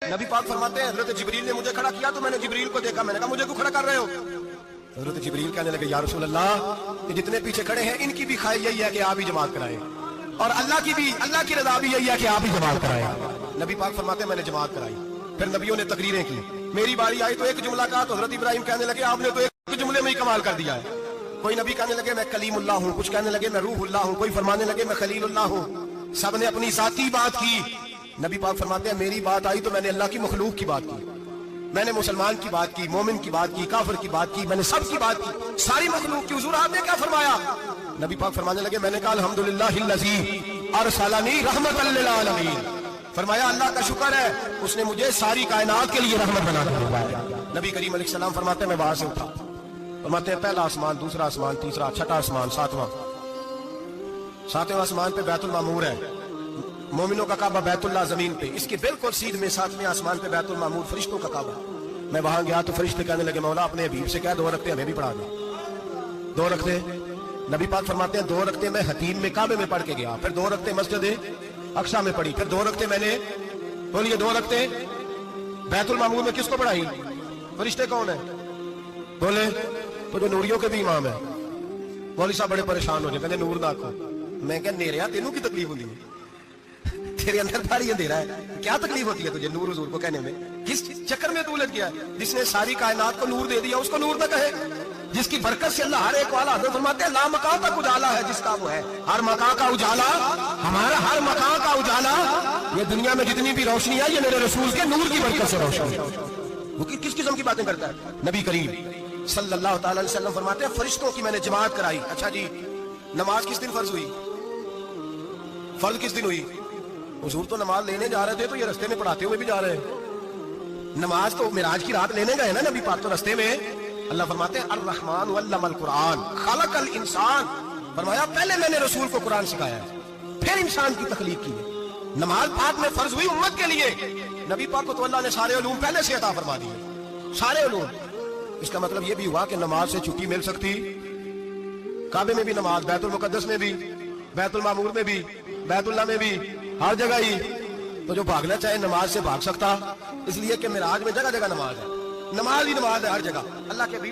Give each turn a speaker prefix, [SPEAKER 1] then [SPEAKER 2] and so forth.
[SPEAKER 1] نبی پاک فرماتے ہیں حضرت جبریل نے مجھے کھڑا کیا تو میں نے جبریل کو دیکھا, میں نے کہا مجھے کیوں کھڑا کر رہے ہو؟ حضرت جبریل کہنے لگے یا رسول اللہ یہ جتنے پیچھے کھڑے ہیں ان کی بھی خواہش یہی ہے کہ آپ ہی جماعت کرائیں, اور اللہ کی رضا بھی یہی ہے کہ آپ ہی جماعت کرائیں. نبی پاک فرماتے ہیں میں نے جماعت کرائی. پھر نبیوں نے تقریریں کی, میری باری آئی تو ایک جملہ کہا تو حضرت ابراہیم کہنے لگے آپ نے تو ایک جملے میں ہی کمال کر دیا ہے. کوئی نبی کہنے لگے میں کلیم اللہ ہوں, کچھ کہنے لگے میں روح اللہ ہوں, کوئی فرمانے لگے میں خلیل اللہ ہوں. سب نے اپنی ذاتی بات کی. نبی پاک فرماتے ہیں میری بات آئی تو میں نے اللہ کی مخلوق کی بات کی, میں نے مسلمان کی بات کی, مومن کی بات کی, کافر کی بات کی, میں نے سب کی بات کی, ساری مخلوق کی. حضور آپ نے کیا فرمایا؟ نبی پاک فرمانے لگے میں نے کہا الحمدللہ الذی ارسلنی رحمۃ للعالمین. فرمایا اللہ کا شکر ہے اس نے مجھے ساری کائنات کے لیے رحمت بنا دیا. نبی کریم علیہ السلام فرماتے ہیں میں وہاں سے اٹھا, فرماتے ہیں پہلا آسمان, دوسرا آسمان, تیسرا, چھٹا آسمان, ساتواں آسمان پہ بیت المعمور ہے, مومنوں کا کعبہ بیت اللہ زمین پہ, اس کے بالکل سیدھ میں ساتویں آسمان پہ بیت المعمور فرشتوں کا کعبہ. میں وہاں گیا تو فرشتے کہنے لگے مولا اپنے حبیب سے کہہ 2 رکعتیں ہمیں بھی پڑھا دیں. 2 رکعتیں نبی پاک فرماتے ہیں 2 رکعتیں میں حتیم میں کعبے میں پڑھ کے گیا, پھر 2 رکعتیں مسجد اقصی میں پڑھی, پھر 2 رکعتیں میں نے بولیے 2 رکعتیں بیت المعمور میں کس کو پڑھائی؟ فرشتے کون ہیں بولے؟ تو جو نوریوں کے بھی امام ہے. مولوی صاحب بڑے پریشان ہو جائے, کہتے نور نہ کو. میں کہ نیریا تینوں کی تکلیف ہوتی ہے, تیرے اندر داڑھی اندھیرا ہے, کیا تکلیف ہوتی ہے تجھے نور حضور کو کہنے میں؟ کس چکر میں تو الجھ گیا؟ جس نے ساری کائنات کو نور دے دیا اس کو نور نہ کہے, جس کی برکت سے اللہ ہر ایک والا. حضرت فرماتے ہیں لا مکان تک اجالا ہے جس کا وہ ہے, ہر مکان کا اجالا, ہمارا ہر مکان کا اجالا, یہ دنیا میں جتنی بھی روشنی ہے یہ میرے رسول کے نور کی برکت سے روشنی ہے. وہ کس قسم کی باتیں کرتا ہے؟ نبی کریم صلی اللہ تعالی علیہ وسلم فرماتے ہیں فرشتوں کی میں نے جماعت کرائی. اچھا جی نماز کس دن فرض ہوئی؟ فرض کس دن ہوئی؟ حضور تو نماز لینے جا رہے تھے تو یہ رستے میں پڑھاتے ہوئے بھی جا رہے ہیں. نماز تو معراج کی رات لینے گئے نا نبی پاک, تو رستے میں اللہ فرماتے ہیں الرحمن علم القرآن خلق الانسان. فرمایا پہلے میں نے رسول کو قرآن سکھایا ہے پھر انسان کی تخلیق کی ہے. نماز پاک میں فرض ہوئی امت کے لیے, نبی پاک کو تو اللہ نے سارے علوم پہلے سے عطا فرما دیے, سارے علوم. اس کا مطلب یہ بھی ہوا کہ نماز سے چھٹی مل سکتی, کعبے میں بھی نماز, بیت المقدس میں بھی, بیت المعمور میں بھی, بیت اللہ میں بھی, ہر جگہ ہی. تو جو بھاگنا چاہے نماز سے بھاگ سکتا, اس لیے کہ معراج میں جگہ جگہ نماز ہے, نماز ہی نماز ہے ہر جگہ. اللہ کے بھی